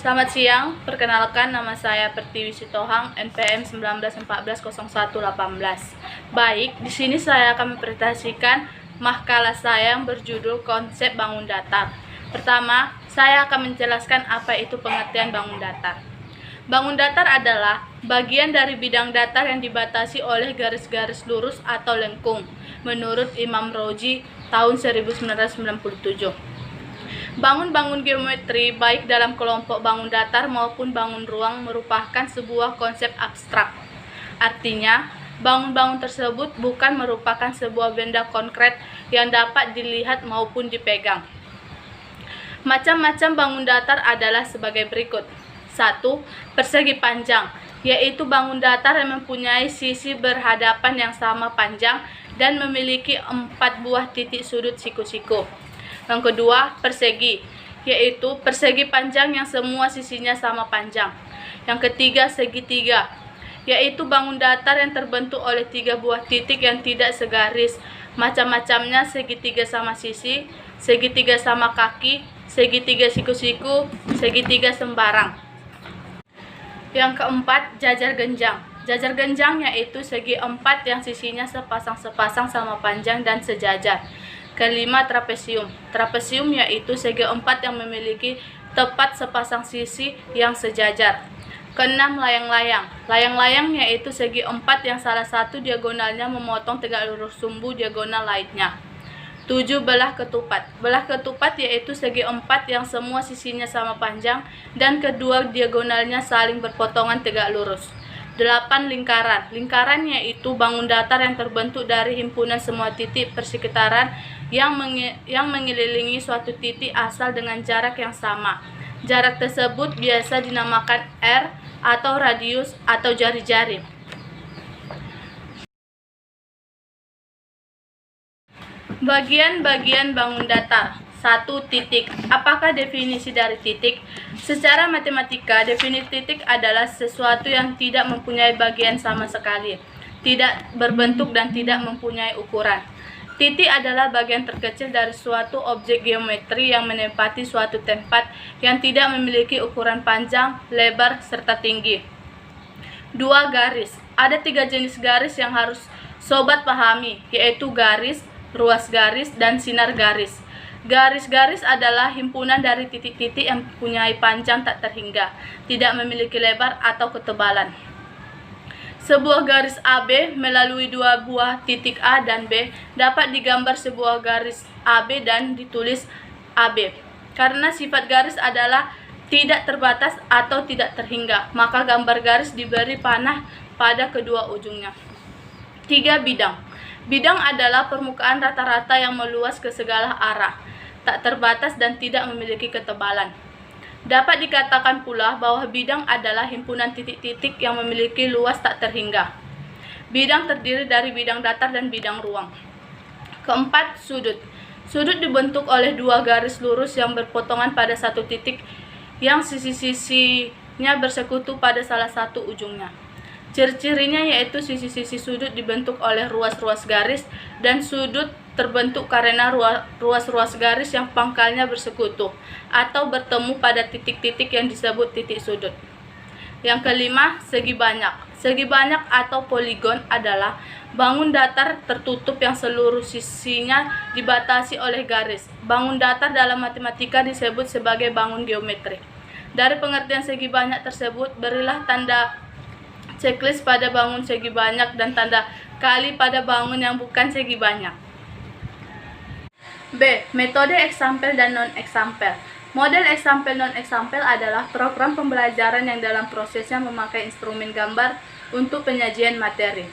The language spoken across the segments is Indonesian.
Selamat siang, perkenalkan nama saya Pertiwi Sitohang, NPM 19140118. Baik, di sini saya akan mempresentasikan makalah saya yang berjudul Konsep Bangun Datar. Pertama, saya akan menjelaskan apa itu pengertian bangun datar. Bangun datar adalah bagian dari bidang datar yang dibatasi oleh garis-garis lurus atau lengkung, menurut Imam Roji tahun 1997. Bangun-bangun geometri, baik dalam kelompok bangun datar maupun bangun ruang, merupakan sebuah konsep abstrak. Artinya, bangun-bangun tersebut bukan merupakan sebuah benda konkret yang dapat dilihat maupun dipegang. Macam-macam bangun datar adalah sebagai berikut. 1. Persegi panjang, yaitu bangun datar yang mempunyai sisi berhadapan yang sama panjang dan memiliki 4 buah titik sudut siku-siku. Yang kedua, persegi, yaitu persegi panjang yang semua sisinya sama panjang. Yang ketiga, segitiga, yaitu bangun datar yang terbentuk oleh 3 buah titik yang tidak segaris. Macam-macamnya segitiga sama sisi, segitiga sama kaki, segitiga siku-siku, segitiga sembarang. Yang keempat, jajar genjang. Jajar genjang yaitu segi 4 yang sisinya sepasang-sepasang sama panjang dan sejajar. Kelima, trapesium. Trapesium yaitu segi 4 yang memiliki tepat sepasang sisi yang sejajar. Keenam, layang-layang. Layang-layang yaitu segi 4 yang salah satu diagonalnya memotong tegak lurus sumbu diagonal lainnya. 7, belah ketupat. Belah ketupat yaitu segi 4 yang semua sisinya sama panjang dan kedua diagonalnya saling berpotongan tegak lurus. 8, lingkaran. Lingkaran yaitu bangun datar yang terbentuk dari himpunan semua titik persekitaran yang mengelilingi suatu titik asal dengan jarak yang sama. Jarak tersebut biasa dinamakan R atau radius atau jari-jari. Bagian-bagian bangun datar. 1. Titik. Apakah definisi dari titik? Secara matematika, definisi titik adalah sesuatu yang tidak mempunyai bagian sama sekali, tidak berbentuk dan tidak mempunyai ukuran. Titik adalah bagian terkecil dari suatu objek geometri yang menempati suatu tempat yang tidak memiliki ukuran panjang, lebar, serta tinggi. 2. Garis. Ada 3 jenis garis yang harus sobat pahami, yaitu garis, ruas garis, dan sinar garis. Garis-garis adalah himpunan dari titik-titik yang mempunyai panjang tak terhingga, tidak memiliki lebar atau ketebalan. Sebuah garis AB melalui 2 buah titik A dan B dapat digambar sebuah garis AB dan ditulis AB. Karena sifat garis adalah tidak terbatas atau tidak terhingga, maka gambar garis diberi panah pada kedua ujungnya. 3. Bidang. Bidang adalah permukaan rata-rata yang meluas ke segala arah, tak terbatas dan tidak memiliki ketebalan. Dapat dikatakan pula bahwa bidang adalah himpunan titik-titik yang memiliki luas tak terhingga. Bidang terdiri dari bidang datar dan bidang ruang. 4. Sudut. Sudut dibentuk oleh 2 garis lurus yang berpotongan pada satu titik yang sisi-sisinya bersekutu pada salah satu ujungnya. Ciri-cirinya yaitu sisi-sisi sudut dibentuk oleh ruas-ruas garis dan sudut terbentuk karena ruas-ruas garis yang pangkalnya bersekutu atau bertemu pada titik-titik yang disebut titik sudut. Yang kelima, segi banyak. Segi banyak atau poligon adalah bangun datar tertutup yang seluruh sisinya dibatasi oleh garis. Bangun datar dalam matematika disebut sebagai bangun geometri. Dari pengertian segi banyak tersebut, berilah tanda checklist pada bangun segi banyak dan tanda kali pada bangun yang bukan segi banyak. B. Metode eksampel dan non-eksampel. Model eksampel non-eksampel adalah program pembelajaran yang dalam prosesnya memakai instrumen gambar untuk penyajian materi.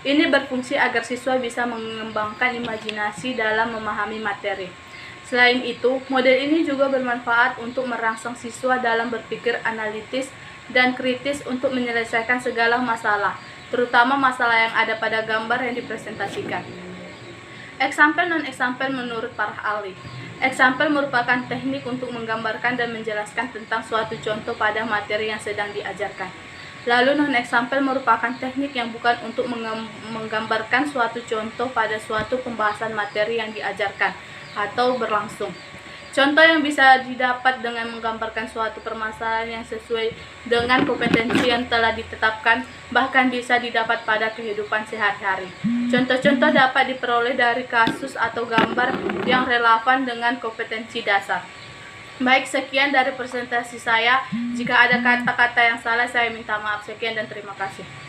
Ini berfungsi agar siswa bisa mengembangkan imajinasi dalam memahami materi. Selain itu, model ini juga bermanfaat untuk merangsang siswa dalam berpikir analitis dan kritis untuk menyelesaikan segala masalah, terutama masalah yang ada pada gambar yang dipresentasikan. Eksampel non-eksampel menurut para ahli. Eksampel merupakan teknik untuk menggambarkan dan menjelaskan tentang suatu contoh pada materi yang sedang diajarkan. Lalu non-eksampel merupakan teknik yang bukan untuk menggambarkan suatu contoh pada suatu pembahasan materi yang diajarkan atau berlangsung. Contoh yang bisa didapat dengan menggambarkan suatu permasalahan yang sesuai dengan kompetensi yang telah ditetapkan, bahkan bisa didapat pada kehidupan sehari-hari. Contoh-contoh dapat diperoleh dari kasus atau gambar yang relevan dengan kompetensi dasar. Baik, sekian dari presentasi saya. Jika ada kata-kata yang salah, saya minta maaf. Sekian dan terima kasih.